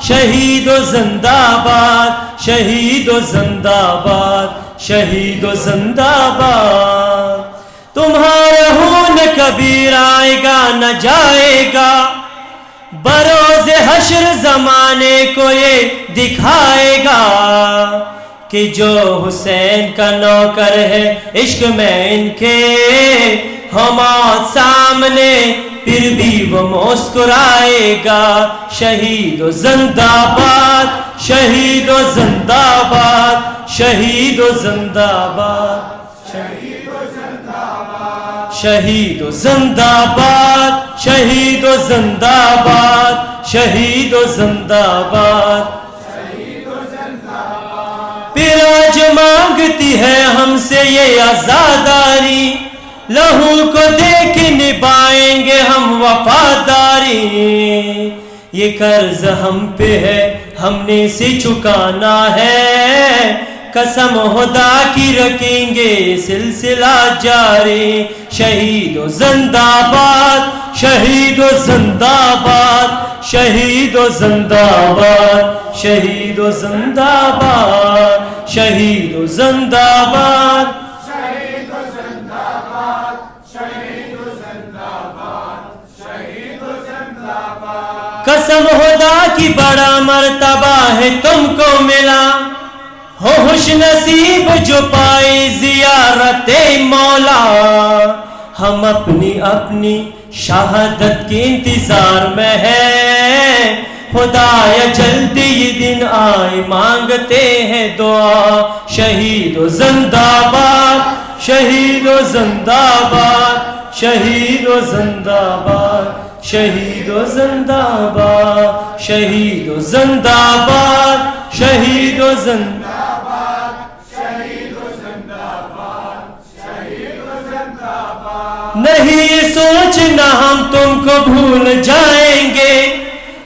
شہید و زندہ باد، شہید و زندہ باد، شہید و زندہ باد۔ تمہارا خون کبیر آئے گا نہ جائے گا، بروز حشر زمانے کو یہ دکھائے گا کہ جو حسین کا نوکر ہے عشق میں ان کے، ہم سامنے پھر بھی وہ مسکرائے گا۔ شہید و زندہ باد، شہید و زندہ باد، شہید و زندہ باد، شہید و زندہ باد، شہید و زندہ باد، شہید و زندہ باد، شہید و زندہ باد۔ پھر آج مانگتی ہے ہم سے یہ عزاداری، لہو کو دیکھ نبھائیں گے ہم وفاداری۔ یہ قرض ہم پہ ہے ہم نے اسے چکانا ہے، قسم خدا کی رکھیں گے سلسلہ جاری۔ شہید و زندہ باد، شہید و زندہ باد، شہید و زندہ باد، شہید و زندہ باد، شہید و زندہ باد، شہید و زندہ باد، شہید و زندہ باد، شہید و زندہ باد۔ قسم خدا کی بڑا مرتبہ ہے تم کو ملا، ہو خوش نصیب جو پائی زیارت مولا۔ ہم اپنی اپنی شہادت کے انتظار میں ہیں، خدایا جلدی یہ دن آئے مانگتے ہیں دعا۔ شہید و زندہ باد، شہید و زندہ باد، شہید و زندہ باد، شہید و زندہ باد، شہید و زندہ باد، شہید و زندہ باد، شہید و زندہ باد، شہید و زندہ باد۔ نہیں یہ سوچنا ہم تم کو بھول جائیں گے،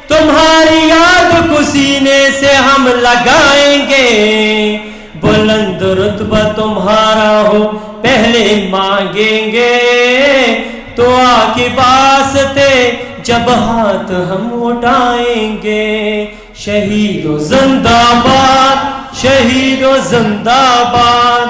تمہاری یاد کو سینے سے ہم لگائیں گے۔ بلند رتبہ تمہارا ہو پہلے مانگیں گے، تو آ کے واسطے جب ہاتھ ہم اٹھائیں گے۔ شہید و زندہ باد، شہید و زندہ باد،